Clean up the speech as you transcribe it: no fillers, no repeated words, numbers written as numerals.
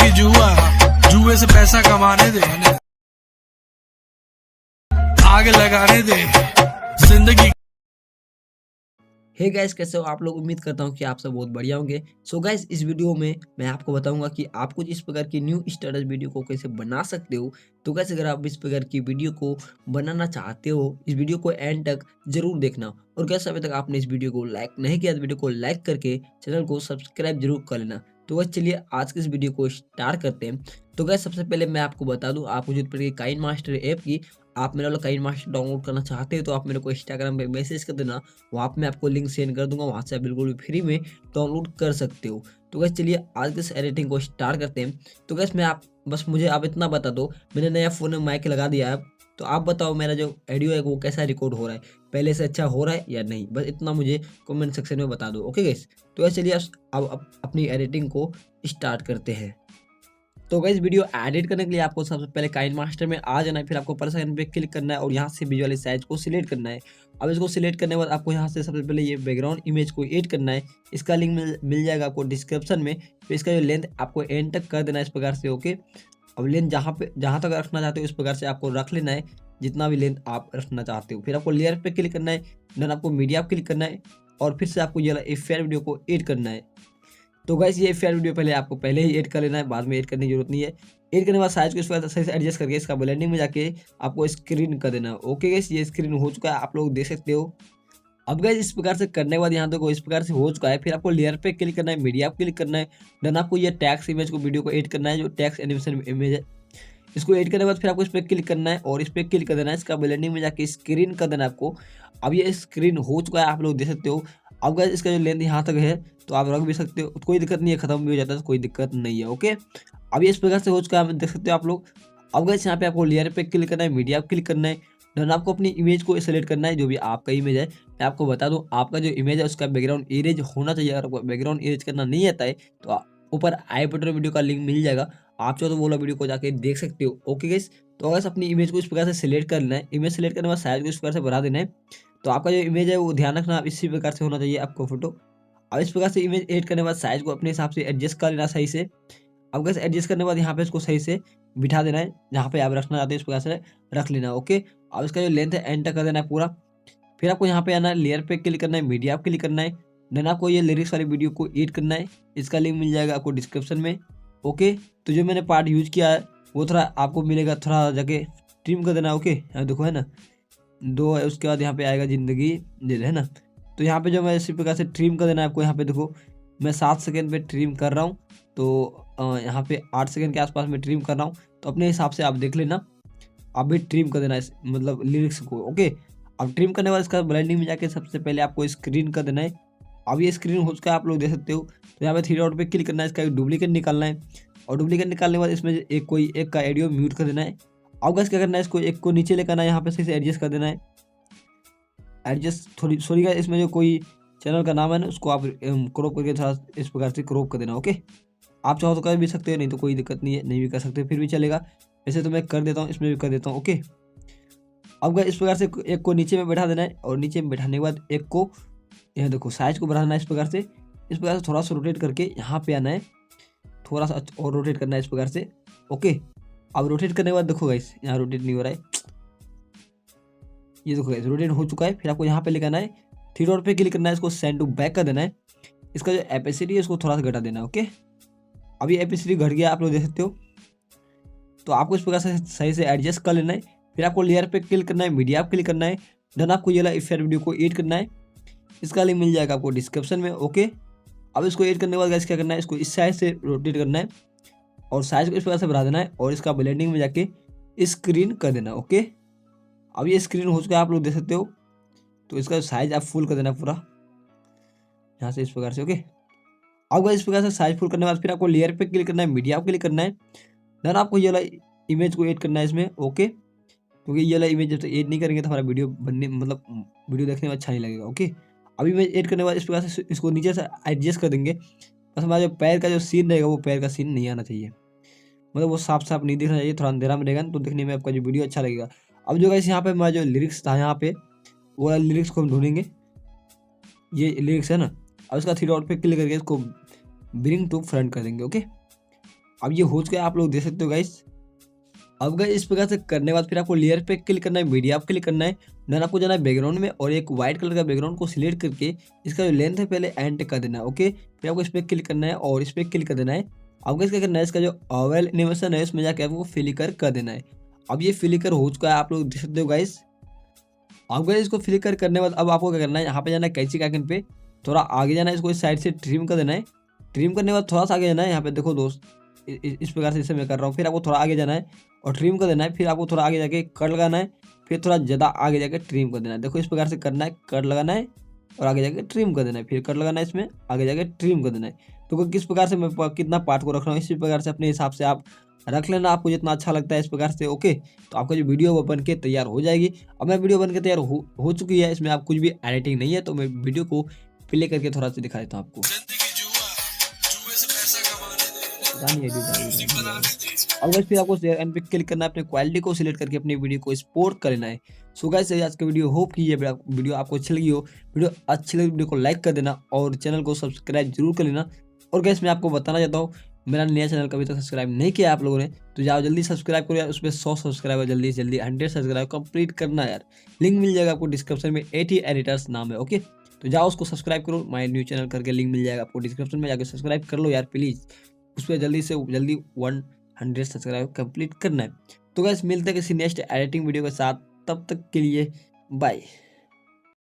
जिंदगी जुआ, जुए से पैसा कमाने दे, आग लगाने दे जिंदगी। हे गाइस, कैसे हो आप लोग। उम्मीद करता हूँ कि आप सब बहुत बढ़िया होंगे। सो गाइस, इस वीडियो में मैं आपको बताऊंगा कि आप कुछ इस प्रकार की न्यू स्टेटस वीडियो को कैसे बना सकते हो। तो गाइस, अगर आप इस प्रकार की वीडियो को बनाना चाहते हो, इस वीडियो को एंड तक जरूर देखना। और गाइस, अभी तक आपने इस वीडियो को लाइक नहीं किया तो वीडियो को लाइक करके चैनल को सब्सक्राइब जरूर कर लेना। तो गाइस, चलिए आज के इस वीडियो को स्टार्ट करते हैं। तो गाइस, सबसे पहले मैं आपको बता दूं, आप मुझे काइनमास्टर ऐप की आप मेरा वाला काइनमास्टर डाउनलोड करना चाहते हो तो आप मेरे को इंस्टाग्राम पे मैसेज कर देना। वहाँ पे मैं आपको लिंक सेंड कर दूंगा, वहाँ से आप बिल्कुल भी फ्री में डाउनलोड कर सकते हो। तो गैस, चलिए आज के इस एडिटिंग को स्टार्ट करते हैं। तो गैस, मुझे आप इतना बता दो, मैंने नया फ़ोन में माइक लगा दिया है। तो आप बताओ मेरा जो ऑडियो है वो कैसा रिकॉर्ड हो रहा है, पहले से अच्छा हो रहा है या नहीं। बस इतना मुझे कमेंट सेक्शन में बता दो। ओके गैस, तो गैस चलिए अब अपनी एडिटिंग को स्टार्ट करते हैं। तो गाइस, वीडियो एडिट करने के लिए आपको सबसे पहले काइनमास्टर में आ जाना है, फिर आपको प्लस आइकन पे क्लिक करना है और यहाँ से विजुअल साइज को सिलेक्ट करना है। अब इसको सिलेक्ट करने के बाद आपको यहाँ से सबसे पहले ये बैकग्राउंड इमेज को ऐड करना है। इसका लिंक मिल जाएगा आपको डिस्क्रिप्शन में। फिर इसका जो लेंथ आपको एंड तक कर देना है इस प्रकार से। ओके, अब लेंथ जहाँ तक रखना चाहते हो इस प्रकार से आपको रख लेना है, जितना भी लेंथ आप रखना चाहते हो। फिर आपको लेयर पे क्लिक करना है, देन आपको मीडिया पे क्लिक करना है और फिर से आपको ये फेयर वीडियो को ऐड करना है। तो गाइस, ये फेयर वीडियो पहले ही ऐड कर लेना है, बाद में ऐड करने की जरूरत नहीं है। ऐड करने के बाद साइज को इस पर सही से एडजस्ट करके इसका ब्लेंडिंग में जाके आपको स्क्रीन कर देना है। ओके गाइस, ये स्क्रीन हो चुका है, आप लोग देख सकते हो। अब गाइस, इस प्रकार से करने के बाद यहाँ तक इस प्रकार से हो चुका है। फिर आपको लेयर पे क्लिक करना है, मीडिया पे क्लिक करना है, देन आपको ये टैक्स इमेज को वीडियो को ऐड करना है, जो टैक्स एनिमेशन इमेज है। इसको ऐड करने के बाद फिर आपको इस पर क्लिक करना है और इस पर क्लिक कर देना है, इसका ब्लेंडिंग में जाके स्क्रीन कर देना है आपको। अब ये स्क्रीन हो चुका है, आप लोग देख सकते हो। अब गाइस, इसका जो लेंथ यहाँ तक है तो आप रख भी सकते हो, कोई दिक्कत नहीं है, खत्म भी हो जाता है तो कोई दिक्कत नहीं है। ओके, अब ये इस प्रकार से हो चुका है, देख सकते हो आप लोग। अब गाइस, यहाँ पे आपको लेयर पे क्लिक करना है, मीडिया पे क्लिक करना है, देन आपको अपनी इमेज को सेलेक्ट करना है, जो भी आपका इमेज है। मैं आपको बता दूं, आपका जो इमेज है उसका बैकग्राउंड इरेज होना चाहिए। अगर आपको बैकग्राउंड इरेज करना नहीं आता है तो ऊपर आई बटन वीडियो का लिंक मिल जाएगा, आप चाहो तो वो वाला वीडियो को जाके देख सकते हो। ओके गाइस, तो अगर अपनी इमेज को इस प्रकार से सिलेक्ट कर लेना है, इमेज सेलेक्ट करने के बाद साइज को इस प्रकार से बढ़ा देना है। तो आपका जो इमेज है वो ध्यान रखना आप इसी प्रकार से होना चाहिए आपको फोटो। अब इस प्रकार से इमेज ऐड करने के बाद साइज को अपने हिसाब से एडजस्ट कर लेना सही से। अब कैसे एडजस्ट करने के बाद यहाँ पे इसको सही से बिठा देना है, जहाँ पे आप रखना चाहते हैं इस प्रकार से रख लेना। ओके, अब इसका जो लेंथ है एंड तक कर देना है पूरा। फिर आपको यहाँ पे आना है, लेयर पे क्लिक करना है, मीडिया पे क्लिक करना है, देन आपको ये लिरिक्स वाली वीडियो को एड करना है। इसका लिंक मिल जाएगा आपको डिस्क्रिप्शन में। ओके, तो जो मैंने पार्ट यूज किया है वो थोड़ा आपको मिलेगा, थोड़ा जाके ट्रिम कर देना। ओके, यहाँ देखो है ना, दो है, उसके बाद यहाँ पे आएगा जिंदगी दे है ना। तो यहाँ पे जो मैं इसी प्रकार से ट्रिम कर देना है आपको। यहाँ पे देखो मैं 7 सेकेंड पे ट्रिम कर रहा हूँ, तो यहाँ पे 8 सेकेंड के आसपास में ट्रिम कर रहा हूँ। तो अपने हिसाब से आप देख लेना, आप भी ट्रिम कर देना मतलब लिरिक्स को। ओके, अब ट्रिम करने के बाद इसका ब्लेंडिंग में जाके सबसे पहले आपको स्क्रीन कर देना है। अब ये स्क्रीन हो चुका है, आप लोग देख सकते हो। तो यहाँ पे 3 डॉट पे क्लिक करना है, इसका एक डुप्लीकेट निकालना है और डुप्लीकेट निकालने के बाद इसमें एक का ऑडियो म्यूट कर देना है। अब गाइस क्या करना है, इसको एक को नीचे लेकर आना है, यहाँ पे सही से एडजस्ट कर देना है। एडजस्ट थोड़ी सॉरी गाइस, इसमें जो कोई चैनल का नाम है ना उसको आप क्रॉप करके थोड़ा इस प्रकार से क्रॉप कर देना। ओके, आप चाहो तो कर भी सकते हो, नहीं तो कोई दिक्कत नहीं है, नहीं भी कर सकते फिर भी चलेगा। वैसे तो मैं कर देता हूँ, इसमें भी कर देता हूँ। ओके, अब गाइस इस प्रकार से एक को नीचे में बैठा देना है और नीचे में बैठाने के बाद एक को यहाँ देखो साइज को बढ़ाना है इस प्रकार से थोड़ा सा रोटेट करके यहाँ पे आना है, थोड़ा सा और रोटेट करना है इस प्रकार से। ओके, अब रोटेट करने के बाद देखो गाइस यहाँ रोटेट नहीं हो रहा है, ये देखो गाइस रोटेट हो चुका है। फिर आपको यहाँ पे लेकर आना है, 3 डॉट पे क्लिक करना है, इसको सेंड टू बैक कर देना है। इसका जो एपेसिटी है उसको थोड़ा सा घटा देना है। ओके, अभी एपेसिटी घट गया, आप लोग देख सकते हो। तो आपको इस प्रकार से सही से एडजस्ट कर लेना है। फिर आपको लेयर पे क्लिक करना है, मीडिया पे क्लिक करना है, देन आपको ये वाला इफेक्ट वीडियो को ऐड करना है। इसका लिंक मिल जाएगा आपको डिस्क्रिप्शन में। ओके, अब इसको ऐड करने के बाद गाइस क्या करना है, इसको इस साइड से रोटेट करना है और साइज को इस प्रकार से बढ़ा देना है और इसका ब्लेंडिंग में जाके स्क्रीन कर देना। ओके, अब ये स्क्रीन हो चुका है, आप लोग देख सकते हो। तो इसका साइज आप फुल कर देना पूरा यहाँ से इस प्रकार से। ओके, अब इस प्रकार से साइज फुल करने के बाद फिर आपको लेयर पे क्लिक करना है, मीडिया पे क्लिक करना है, देन आपको ये वाला इमेज को ऐड करना है इसमें। ओके, क्योंकि ये वाला इमेज जब तक ऐड नहीं करेंगे तो हमारा वीडियो बनने मतलब वीडियो देखने में अच्छा नहीं लगेगा। ओके, अब इमेज ऐड करने के बाद इस प्रकार से इसको नीचे से एडजस्ट कर देंगे। बस हमारा जो पैर का जो सीन रहेगा वो पैर का सीन नहीं आना चाहिए, मतलब वो साफ साफ नहीं दिखना चाहिए, थोड़ा अंधेरा में रहेगा तो देखने में आपका जो वीडियो अच्छा लगेगा। अब जो गाइस यहाँ पे हमारा जो लिरिक्स था यहाँ पे वो लिरिक्स को हम ढूंढेंगे, ये लिरिक्स है ना। अब इसका 3 डॉट पे क्लिक करके इसको ब्रिंग टू फ्रंट कर देंगे। ओके, अब ये हो चुका है, आप लोग देख सकते हो गाइस। अब गाइस इस प्रकार से करने के बाद फिर आपको लेयर पे क्लिक करना है, मीडिया पे क्लिक करना है, देन आपको जाना है बैकग्राउंड में और एक व्हाइट कलर का बैकग्राउंड को सिलेक्ट करके इसका जो लेंथ है पहले एंड कर देना है। ओके, फिर आपको इस पर क्लिक करना है और इस पर क्लिक कर देना है। अब गाइस क्या करना है, इसका जो ओवल एनिमेशन है उसमें जाके आपको फ्लिकर कर देना है। अब ये फ्लिकर हो चुका है, आप लोग देख सकते हो गाइस। अब गाइस इसको फ्लिकर करने के बाद अब आपको क्या करना है, यहाँ पे जाना है कैंची के आइकन पे, थोड़ा आगे जाना है, इसको इस साइड से ट्रिम कर देना है। ट्रिम करने के बाद थोड़ा सा आगे जाना है, यहाँ पे देखो दोस्त इस प्रकार से इसे मैं कर रहा हूँ। फिर आपको थोड़ा आगे जाना है और ट्रिम कर देना है। फिर आपको थोड़ा आगे जाके कट लगाना है, फिर थोड़ा ज़्यादा आगे जाके ट्रिम कर देना है। देखो इस प्रकार से करना है, कट लगाना है और आगे जाके ट्रिम कर देना है, फिर कट लगाना है, इसमें आगे जाके ट्रिम कर देना है। तो किस प्रकार से मैं कितना पार्ट को रख रहा हूँ इसी प्रकार से अपने हिसाब से आप रख लेना, आपको जितना अच्छा लगता है इस प्रकार से। ओके, तो आपका जो वीडियो वो बन के तैयार हो जाएगी। अब मैं वीडियो बन के तैयार हो चुकी है, इसमें आप कुछ भी एडिटिंग नहीं है। तो मैं वीडियो को प्ले करके थोड़ा सा दिखा देता हूँ आपको। जिंदगी जुआ, जुए से पैसा कमाने दे, पता नहीं एडिट आ रही म्यूजिक है। बनाने दे। अब गाइस फिर आपको शेयर एंड पे क्लिक करना है, अपने क्वालिटी को सिलेक्ट करके अपनी वीडियो को एक्सपोर्ट कर लेना है। सो गाइस आज का वीडियो होप कि ये वीडियो आपको अच्छी लगी हो। वीडियो अच्छी लगी वीडियो को लाइक कर देना और चैनल को सब्सक्राइब जरूर कर लेना। और गाइस मैं आपको बताना चाहता हूँ, मेरा नया चैनल कभी तक सब्सक्राइब नहीं किया आप लोगों ने, तो जाओ जल्दी सब्सक्राइब करो यार। उसमें 100 सब्सक्राइबर जल्दी से जल्दी 100 सब्सक्राइब कंप्लीट करना यार। लिंक मिल जाएगा आपको डिस्क्रिप्शन में, 80 एडिटर्स नाम है। ओके, तो जाओ उसको सब्सक्राइब करो, माय न्यू चैनल करके लिंक मिल जाएगा आपको डिस्क्रिप्शन में, जाकर सब्सक्राइब कर लो यार प्लीज। उस पर जल्दी से जल्दी 100 सब्सक्राइब कंप्लीट करना है। तो गाइस मिलते हैं किसी नेक्स्ट एडिटिंग वीडियो के साथ, तब तक के लिए बाय।